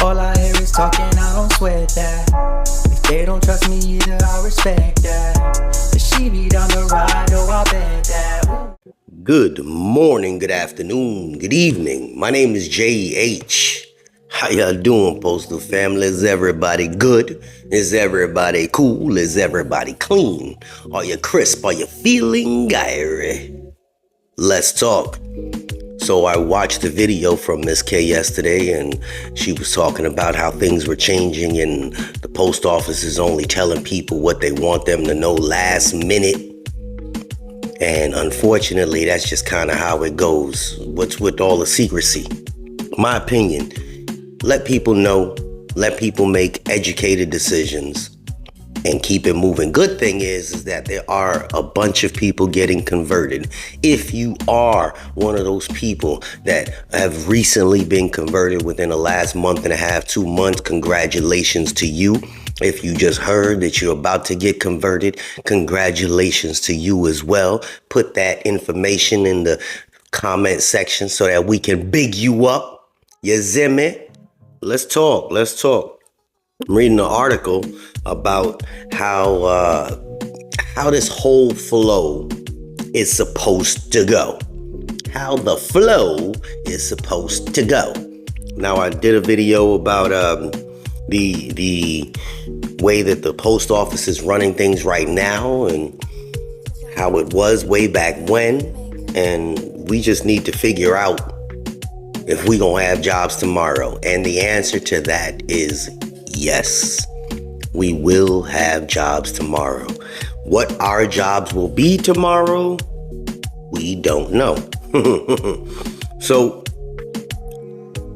All I hear is talking, I don't sweat that. If they don't trust me either, I respect that. If she be down the ride, oh, I bet that. Good morning, good afternoon, good evening. My name is JH. How y'all doing, Postal family? Is everybody good? Is everybody cool? Is everybody clean? Are you crisp? Are you feeling airy? Let's talk. So I watched the video from Miss K yesterday, and she was talking about how things were changing and the post office is only telling people what they want them to know last minute. And unfortunately, that's just kind of how it goes. What's with all the secrecy? My opinion, let people know, let people make educated decisions and keep it moving. Good thing is that there are a bunch of people getting converted. If you are one of those people that have recently been converted within the last month and a half, 2 months, congratulations to you. If you just heard that you're about to get converted, congratulations to you as well. Put that information in the comment section so that we can big you up. You see me? Let's talk. I'm reading an article about how this whole flow is supposed to go. How the flow is supposed to go. Now, I did a video about the way that the post office is running things right now and how it was way back when. And we just need to figure out if we gonna have jobs tomorrow. And the answer to that is yes, we will have jobs tomorrow. What our jobs will be tomorrow, we don't know. So,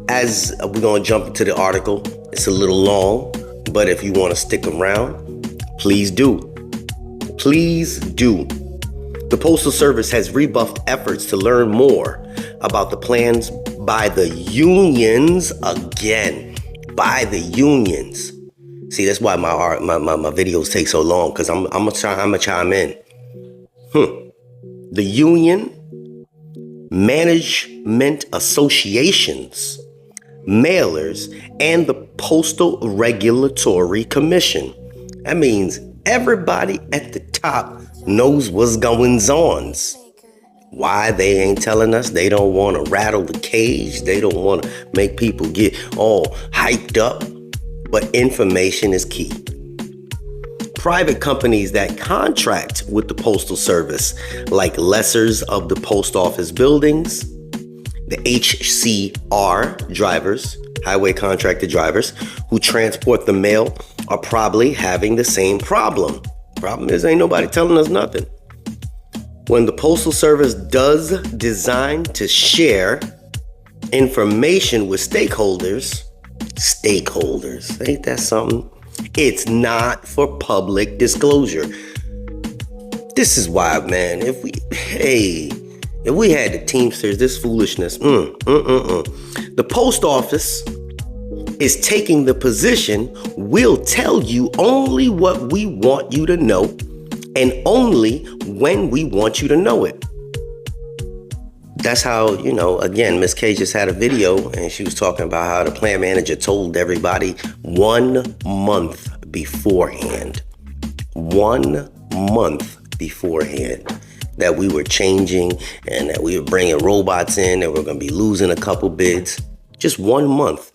as we're gonna jump into the article, it's a little long, but if you wanna stick around, please do. Please do. The Postal Service has rebuffed efforts to learn more about the plans by the unions again. By the unions. See, that's why my videos take so long, because I'm gonna chime in. The Union Management Associations, mailers, and the Postal Regulatory Commission. That means everybody at the top knows what's going on. Why they ain't telling us? They don't want to rattle the cage. They don't want to make people get all hyped up. But information is key. Private companies that contract with the Postal Service, like lessors of the post office buildings, the HCR drivers, highway contracted drivers, who transport the mail, are probably having the same problem. Problem is, ain't nobody telling us nothing. When the Postal Service does design to share information with stakeholders, ain't that something? It's not for public disclosure. This is why, man, if we had the Teamsters, this foolishness, The post office is taking the position, we'll tell you only what we want you to know, and only when we want you to know it. That's how, again, Miss K just had a video and she was talking about how the plant manager told everybody 1 month beforehand. 1 month beforehand that we were changing and that we were bringing robots in, that we're going to be losing a couple bids. Just 1 month.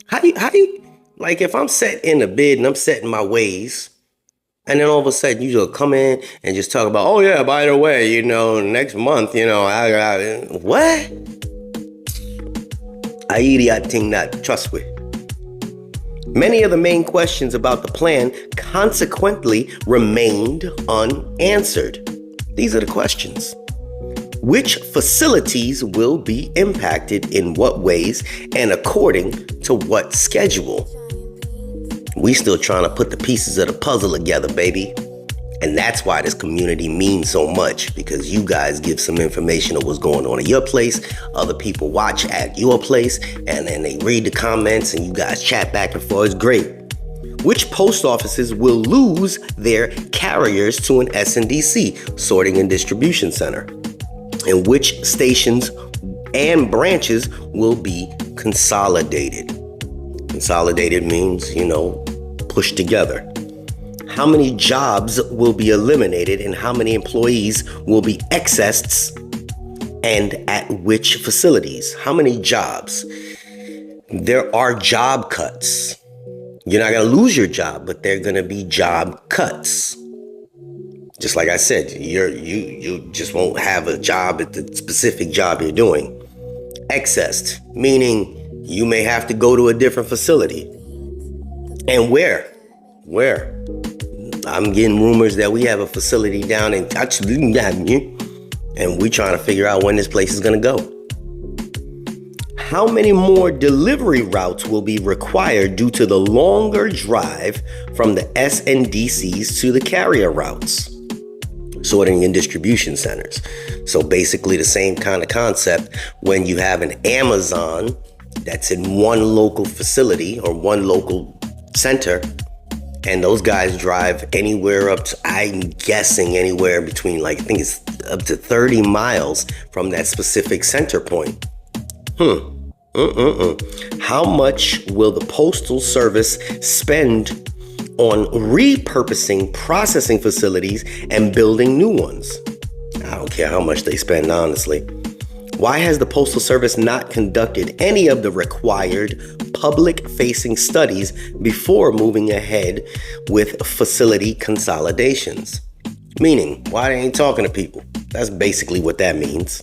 How do you, like, if I'm set in a bid and I'm set in my ways, and then all of a sudden you just come in and just talk about, oh yeah, by the way, next month, what? I idiot thing not trust with. Many of the main questions about the plan consequently remained unanswered. These are the questions. Which facilities will be impacted in what ways and according to what schedule? We still trying to put the pieces of the puzzle together, baby. And that's why this community means so much, because you guys give some information of what's going on at your place. Other people watch at your place, and then they read the comments and you guys chat back and forth. It's great. Which post offices will lose their carriers to an S&DC, sorting and distribution center? And which stations and branches will be consolidated? Consolidated means, pushed together. How many jobs will be eliminated and how many employees will be accessed and at which facilities? How many jobs? There are job cuts. You're not going to lose your job, but there are going to be job cuts. Just like I said, you just won't have a job at the specific job you're doing. Accessed, meaning you may have to go to a different facility. And where? I'm getting rumors that we have a facility down in and we're trying to figure out when this place is going to go. How many more delivery routes will be required due to the longer drive from the SNDCs to the carrier routes? Sorting and distribution centers. So basically the same kind of concept when you have an Amazon that's in one local facility or one local center, and those guys drive anywhere up to, I'm guessing anywhere between I think it's up to 30 miles from that specific center point. How much will the Postal Service spend on repurposing processing facilities and building new ones? I don't care how much they spend, honestly. Why has the Postal Service not conducted any of the required public-facing studies before moving ahead with facility consolidations? Meaning, why they ain't talking to people? That's basically what that means.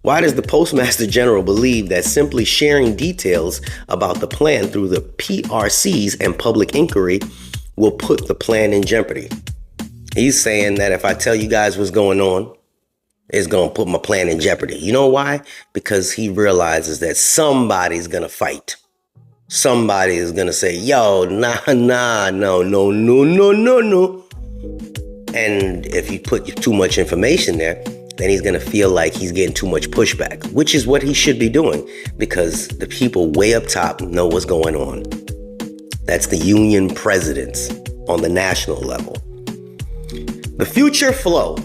Why does the Postmaster General believe that simply sharing details about the plan through the PRCs and public inquiry will put the plan in jeopardy? He's saying that if I tell you guys what's going on, it's going to put my plan in jeopardy. You know why? Because he realizes that somebody's going to fight. Somebody is going to say, yo, no. And if you put too much information there, then he's going to feel like he's getting too much pushback, which is what he should be doing because the people way up top know what's going on. That's the union presidents on the national level. The future flow.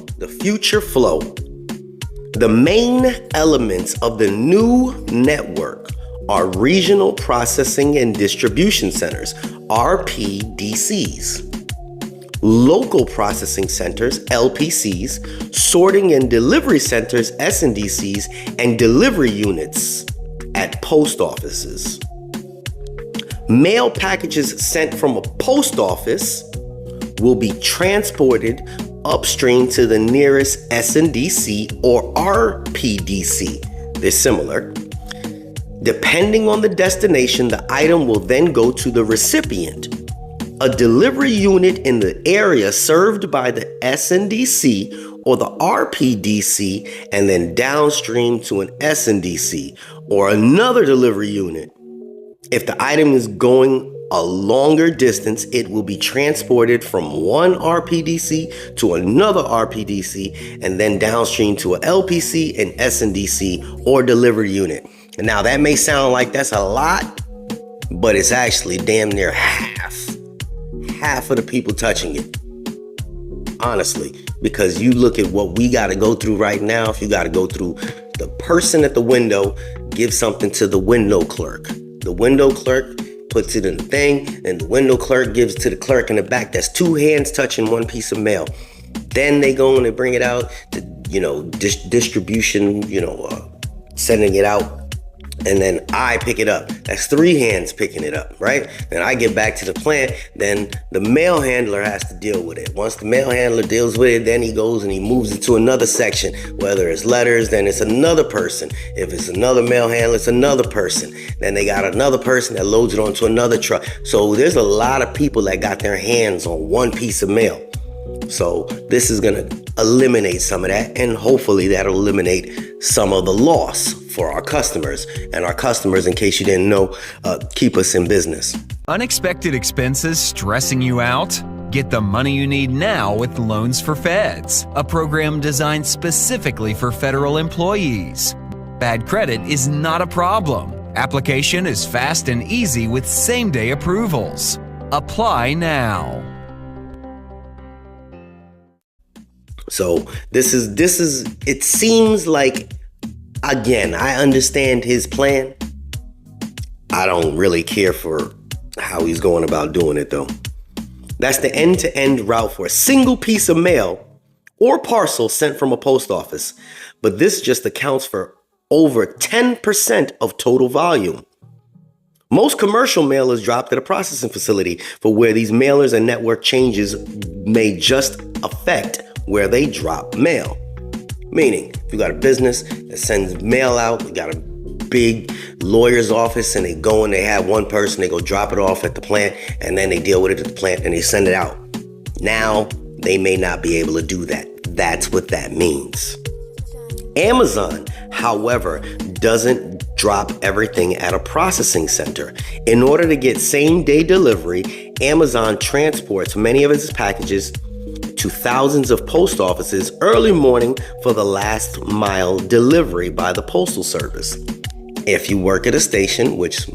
The main elements of the new network are regional processing and distribution centers, RPDCs. Local processing centers, LPCs, sorting and delivery centers, SNDCs, and delivery units at post offices. Mail packages sent from a post office will be transported upstream to the nearest SNDC or RPDC. They're similar. Depending on the destination, the item will then go to the recipient. A delivery unit in the area served by the SNDC or the RPDC and then downstream to an SNDC or another delivery unit. If the item is going a longer distance, it will be transported from one RPDC to another RPDC and then downstream to an LPC, an SNDC, or delivery unit. And now that may sound like that's a lot, but it's actually damn near half of the people touching it. Honestly, because you look at what we got to go through right now. If you got to go through the person at the window, give something to the window clerk. The window clerk puts it in the thing, and the window clerk gives it to the clerk in the back. That's two hands touching one piece of mail. Then they go and they bring it out to, distribution, sending it out. And then I pick it up. That's three hands picking it up, right? Then I get back to the plant. Then the mail handler has to deal with it. Once the mail handler deals with it, then he goes and he moves it to another section. Whether it's letters, then it's another person. If it's another mail handler, it's another person. Then they got another person that loads it onto another truck. So there's a lot of people that got their hands on one piece of mail. So this is going to eliminate some of that, and hopefully that'll eliminate some of the loss for our customers. And our customers, in case you didn't know, keep us in business. Unexpected expenses stressing you out? Get the money you need now with Loans for Feds, a program designed specifically for federal employees. Bad credit is not a problem. Application is fast and easy with same-day approvals. Apply now. So this is, it seems like, again, I understand his plan. I don't really care for how he's going about doing it though. That's the end-to-end route for a single piece of mail or parcel sent from a post office. But this just accounts for over 10% of total volume. Most commercial mail is dropped at a processing facility for where these mailers and network changes may just affect where they drop mail. Meaning, if you got a business that sends mail out, you got a big lawyer's office and they go and they have one person, they go drop it off at the plant and then they deal with it at the plant and they send it out. Now, they may not be able to do that. That's what that means. Amazon, however, doesn't drop everything at a processing center. In order to get same-day delivery, Amazon transports many of its packages to thousands of post offices early morning for the last mile delivery by the Postal Service. If you work at a station, which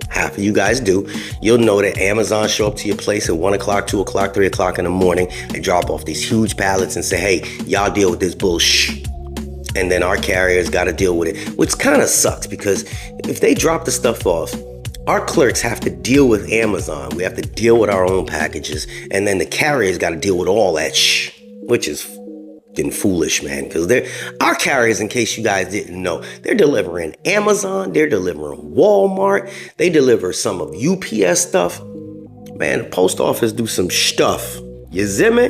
half of you guys do, you'll know that Amazon show up to your place at 1 o'clock, 2 o'clock, 3 o'clock in the morning. They drop off these huge pallets and say, hey, y'all deal with this bullshit. And then our carriers got to deal with it, which kind of sucks because if they drop the stuff off, our clerks have to deal with Amazon. We have to deal with our own packages. And then the carriers got to deal with all that which is getting foolish, man. Because our carriers, in case you guys didn't know, they're delivering Amazon. They're delivering Walmart. They deliver some of UPS stuff. Man, the post office do some stuff. You see me?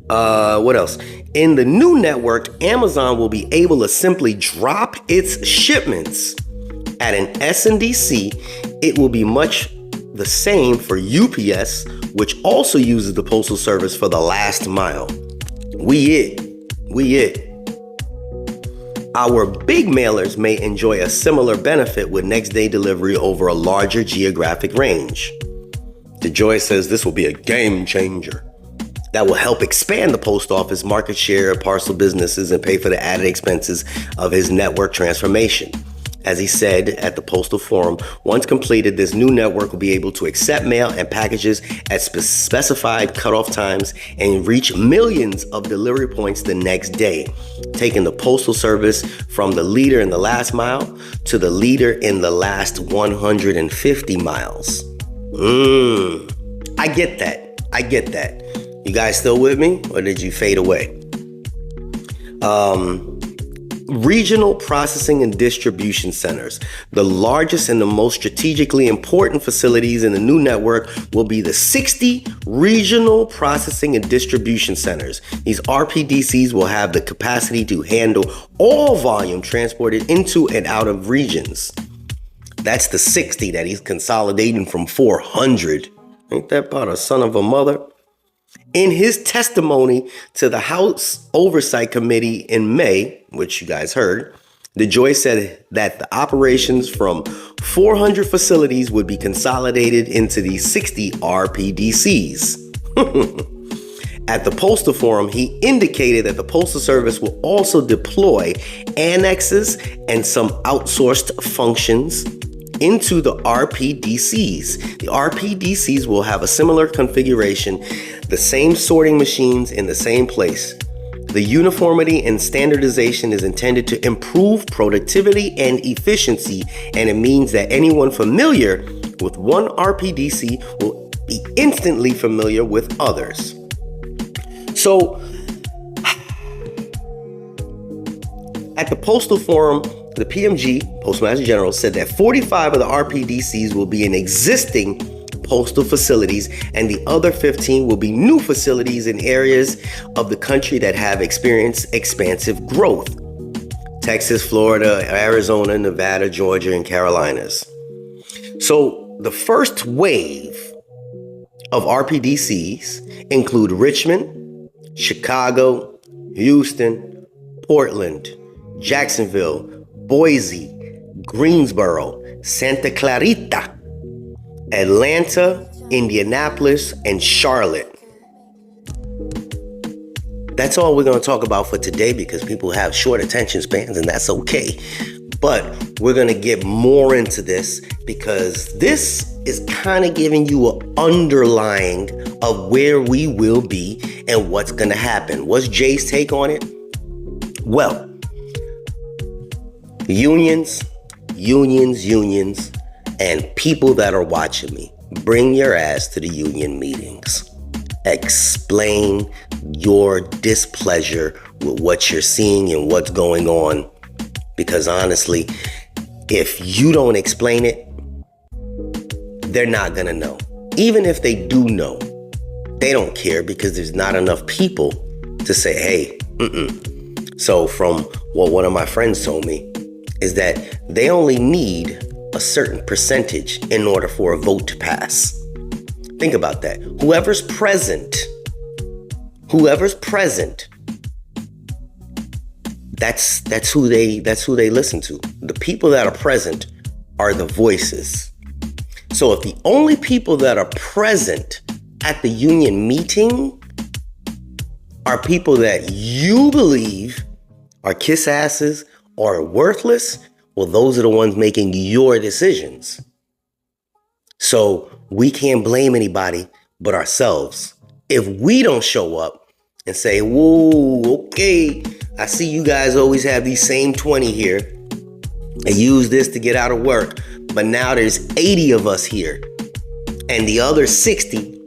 What else? In the new network, Amazon will be able to simply drop its shipments at an S&DC. It will be much the same for UPS, which also uses the Postal Service for the last mile. We it. Our big mailers may enjoy a similar benefit with next day delivery over a larger geographic range. DeJoy says this will be a game changer that will help expand the post office market share of parcel businesses and pay for the added expenses of his network transformation. As he said at the Postal Forum, once completed, this new network will be able to accept mail and packages at specified cutoff times and reach millions of delivery points the next day, taking the Postal Service from the leader in the last mile to the leader in the last 150 miles. I get that. You guys still with me, or did you fade away? Regional processing and distribution centers. The largest and the most strategically important facilities in the new network will be the 60 regional processing and distribution centers. These RPDCs will have the capacity to handle all volume transported into and out of regions. That's the 60 that he's consolidating from 400. Ain't that about a son of a mother? In his testimony to the House Oversight Committee in May, which you guys heard, DeJoy said that the operations from 400 facilities would be consolidated into these 60 RPDCs. At the Postal Forum, he indicated that the Postal Service will also deploy annexes and some outsourced functions into the RPDCs. The RPDCs will have a similar configuration, the same sorting machines in the same place. The uniformity and standardization is intended to improve productivity and efficiency, and it means that anyone familiar with one RPDC will be instantly familiar with others. So, at the Postal Forum, the PMG, Postmaster General, said that 45 of the RPDCs will be in existing postal facilities, and the other 15 will be new facilities in areas of the country that have experienced expansive growth. Texas, Florida, Arizona, Nevada, Georgia, and Carolinas. So the first wave of RPDCs include Richmond, Chicago, Houston, Portland, Jacksonville, Boise, Greensboro, Santa Clarita, Atlanta, Indianapolis, and Charlotte. That's all we're going to talk about for today because people have short attention spans, and that's okay. But we're going to get more into this because this is kind of giving you an underlying of where we will be and what's going to happen. What's Jay's take on it? Well, unions And people that are watching me, bring your ass to the union meetings. Explain your displeasure with what you're seeing and what's going on. Because honestly, if you don't explain it, they're not gonna know. Even if they do know, they don't care because there's not enough people to say, hey, So from what one of my friends told me is that they only need a certain percentage in order for a vote to pass. Think about that. Whoever's present, that's who they listen to. The people that are present are the voices. So if the only people that are present at the union meeting are people that you believe are kiss asses or worthless, well, those are the ones making your decisions. So we can't blame anybody but ourselves. If we don't show up and say, whoa, okay, I see you guys always have these same 20 here and use this to get out of work, but now there's 80 of us here and the other 60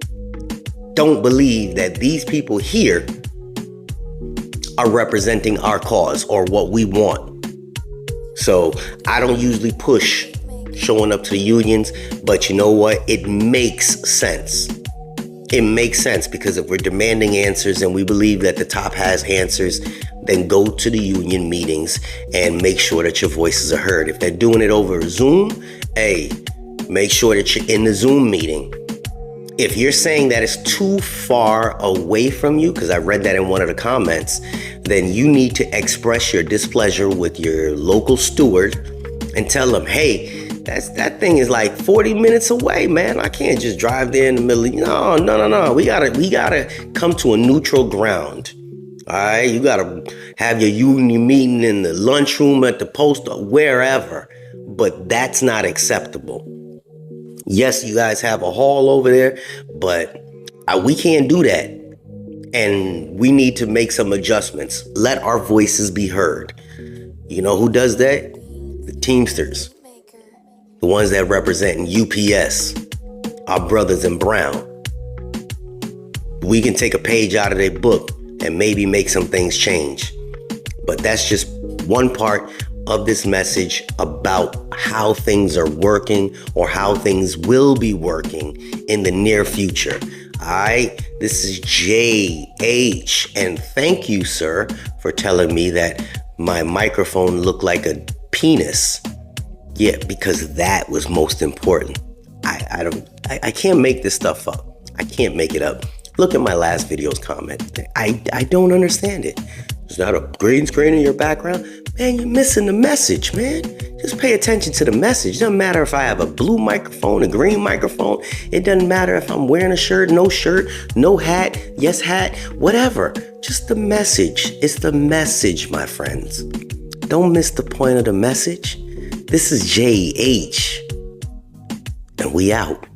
don't believe that these people here are representing our cause or what we want. So I don't usually push showing up to the unions, but you know what? It makes sense. It makes sense because if we're demanding answers and we believe that the top has answers, then go to the union meetings and make sure that your voices are heard. If they're doing it over Zoom, hey, make sure that you're in the Zoom meeting. If you're saying that it's too far away from you, because I read that in one of the comments, then you need to express your displeasure with your local steward and tell them, hey, that thing is like 40 minutes away, man. I can't just drive there in the middle. No. We gotta come to a neutral ground. All right, you gotta have your union meeting in the lunchroom at the Postal, wherever. But that's not acceptable. Yes, you guys have a hall over there, but we can't do that. And we need to make some adjustments. Let our voices be heard. You know who does that? The Teamsters. The ones that represent UPS, our brothers in brown. We can take a page out of their book and maybe make some things change. But that's just one part of this message about how things are working or how things will be working in the near future. All right, this is JH, and thank you, sir, for telling me that my microphone looked like a penis. Yeah, because that was most important. I can't make this stuff up. I can't make it up. Look at my last video's comment. I don't understand it. There's not a green screen in your background. Man, you're missing the message, man. Just pay attention to the message. It doesn't matter if I have a blue microphone, a green microphone. It doesn't matter if I'm wearing a shirt, no hat, yes hat, whatever. Just the message. It's the message, my friends. Don't miss the point of the message. This is JH, and we out.